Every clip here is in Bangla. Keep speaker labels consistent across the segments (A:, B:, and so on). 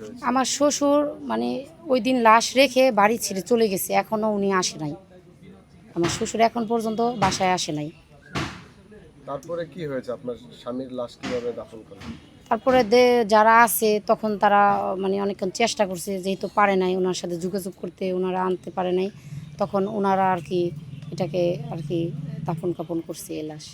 A: হয়েছে?
B: আমার শ্বশুর মানে ওই দিন লাশ রেখে বাড়ি ছেড়ে চলে গেছে, এখনও উনি আসে নাই। আমার শ্বশুর এখন পর্যন্ত বাসায় আসে নাই।
A: তারপরে কি হয়েছে? আপনার স্বামীর লাশ কিভাবে দাফন করলেন?
B: তারপরে যারা আছে তখন তারা মানে অনেকক্ষণ চেষ্টা করছে, যেহেতু পারে নাই ওনার সাথে যোগাযোগ করতে, ওনারা আনতে পারে নাই, তখন ওনারা আর কি এটাকে আর কি দাফন কাফন করছে এই লাশ।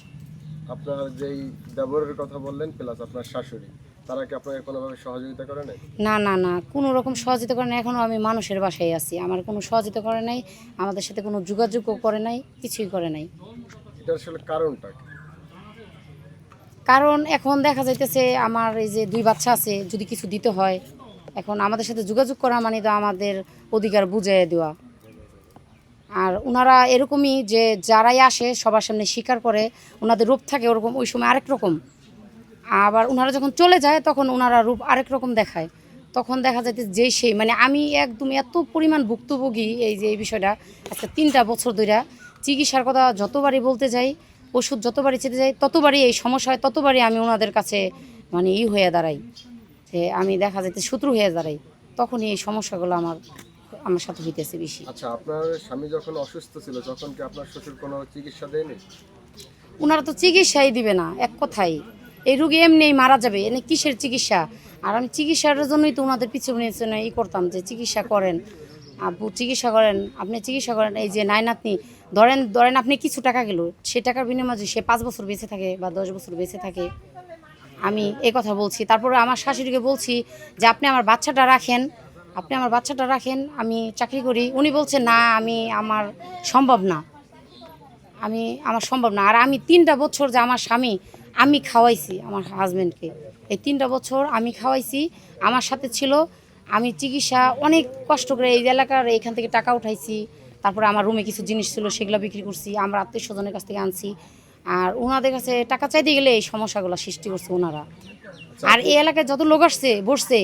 A: আপনার যেই দেবরের কথা বললেন প্লাস আপনার শাশুড়ি, তারা কি আপনাকে কোনোভাবে সহযোগিতা করে নাই?
B: না না না, কোনো রকম সহযোগিতা করে নাই। এখনও আমি মানুষের বাসায় আছি, আমার কোনো সহযোগিতা করে নাই, আমাদের সাথে কোনো যোগাযোগও করে নাই, কিছুই করে নাই।
A: এটা আসলে কারণটা কি?
B: কারণ এখন দেখা যাইতেছে আমার এই যে 2 বাচ্চা আছে, যদি কিছু দিতে হয় এখন আমাদের সাথে যোগাযোগ করা মানে তো আমাদের অধিকার বুঝিয়ে দেওয়া। আর ওনারা এরকমই যে যারাই আসে সবার সামনে স্বীকার করে, ওনাদের রূপ থাকে ওরকম, ওই সময় আরেক রকম। আবার ওনারা যখন চলে যায় তখন ওনারা রূপ আরেক রকম দেখায়। তখন দেখা যাইতে যে সেই মানে আমি একদম এত পরিমাণ ভুক্তভোগী এই যে এই বিষয়টা, আজকে 3টা বছর ধরে চিকিৎসার কথা যতবারই বলতে যাই, ওষুধ যতবারই চেতে যাই, ততবারই এই সমস্যা হয়, ততবারই আমি ওনাদের কাছে মানে হয়ে দাঁড়াই, যে আমি দেখা যাইতে শত্রু হয়ে দাঁড়াই। তখনই এই সমস্যাগুলো আমার আমার সাথে হইতেছে বেশি।
A: আচ্ছা, আপনার স্বামী যখন অসুস্থ ছিল তখন কি আপনার শ্বশুর কোনো চিকিৎসা দেয়নি?
B: ওনারা তো চিকিৎসাই দিবে না, এক কথাই এই রুগী এমনিই মারা যাবে, এনে কিসের চিকিৎসা? আর আমি চিকিৎসার জন্যই তো ওনাদের পিছনে করতাম যে চিকিৎসা করেন আব্বু, চিকিৎসা করেন, আপনি চিকিৎসা করেন। এই যে নাই নাতনি, ধরেন ধরেন আপনি কিছু টাকা গেল, সে টাকার বিনিময়ে যদি সে 5 বছর বেঁচে থাকে বা 10 বছর বেঁচে থাকে, আমি এই কথা বলছি। তারপরে আমার শাশুড়িকে বলছি যে আপনি আমার বাচ্চাটা রাখেন, আপনি আমার বাচ্চাটা রাখেন, আমি চাকরি করি। উনি বলছে না, আমার সম্ভব না, আমার সম্ভব না। আর আমি 3টা বছর যে আমার স্বামী, আমি খাওয়াইছি আমার হাজব্যান্ডকে, এই 3টা বছর আমি খাওয়াইছি, আমার সাথে ছিল। আমি চিকিৎসা অনেক কষ্ট করে এই এলাকার এইখান থেকে টাকা উঠাইছি, তারপরে আমার রুমে কিছু জিনিস ছিল সেগুলো বিক্রি করছি, আমরা আত্মীয় স্বজনের কাছ থেকে আনছি। আর ওনাদের কাছে টাকা চাইতে গেলে এই সমস্যাগুলো সৃষ্টি করছে ওনারা। আর এই এলাকায় যত লোক আসছে বসছে,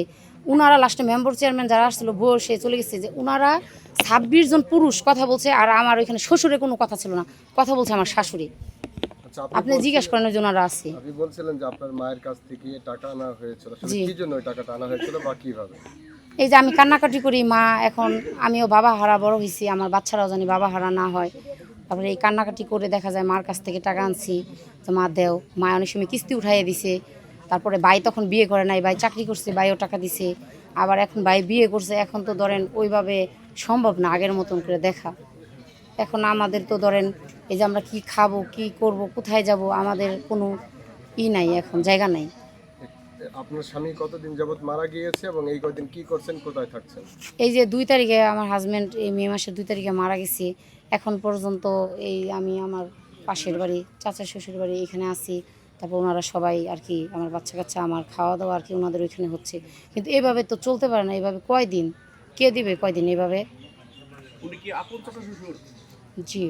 B: ওনারা লাস্টে মেম্বার চেয়ারম্যান যারা আসছিল বসে চলে গেছে, যে ওনারা 26 জন পুরুষ কথা বলছে, আর আমার ওইখানে শ্বশুরের কোনো কথা ছিল না, কথা বলছে আমার শাশুড়ি।
A: আচ্ছা,
B: আপনি জিজ্ঞাসা করেন ওই যে ওনারা আছে।
A: আপনি বলছিলেন যে আপনার মায়ের কাছ থেকে টাকা আনা হয়েছিল, আসলে
B: জি,
A: কি জন্য ওই টাকাটা আনা হয়েছিল বা কিভাবে?
B: এই যে আমি কান্নাকাটি করি, মা এখন আমিও বাবা হারা বড় হয়েছি, আমার বাচ্চারাও জানি বাবা হারা না হয়। তারপরে এই কান্নাকাটি করে দেখা যায় মার কাছ থেকে টাকা আনছি, তো মা দেও, মা অনেক সময় কিস্তি উঠাইয়ে দিছে। তারপরে ভাই তখন বিয়ে করে নাই, ভাই চাকরি করছে, ভাইও টাকা দিছে। আবার এখন ভাই বিয়ে করছে, এখন তো ধরেন ওইভাবে সম্ভব না আগের মতন করে দেখা। এখন আমাদের তো ধরেন এই যে আমরা কি খাবো, কি করব, কোথায় যাব, আমাদের কোনো নাই, এখন জায়গা নাই।
A: আপনার স্বামী কতদিন যাবত মারা গিয়েছে এবং এই কয়দিন কি করছেন, কোথায় থাকছেন?
B: এই যে 2 তারিখে আমার হাজব্যান্ড এই মে মাসের 2 তারিখে মারা গেছে। এখন পর্যন্ত এই আমি আমার পাশের বাড়ি চাচা শ্বশুর বাড়ি এখানে আছি। তারপর ওনারা সবাই আর কি, আমার বাচ্চা কাচ্চা, আমার খাওয়া দাওয়া আর কি ওনাদের ওইখানে হচ্ছে। কিন্তু এভাবে তো চলতে পারে না, এভাবে কয়দিন কে দিবে, কয়দিন এভাবে?
C: উনি কি আপন চাচা শ্বশুর?
B: জি।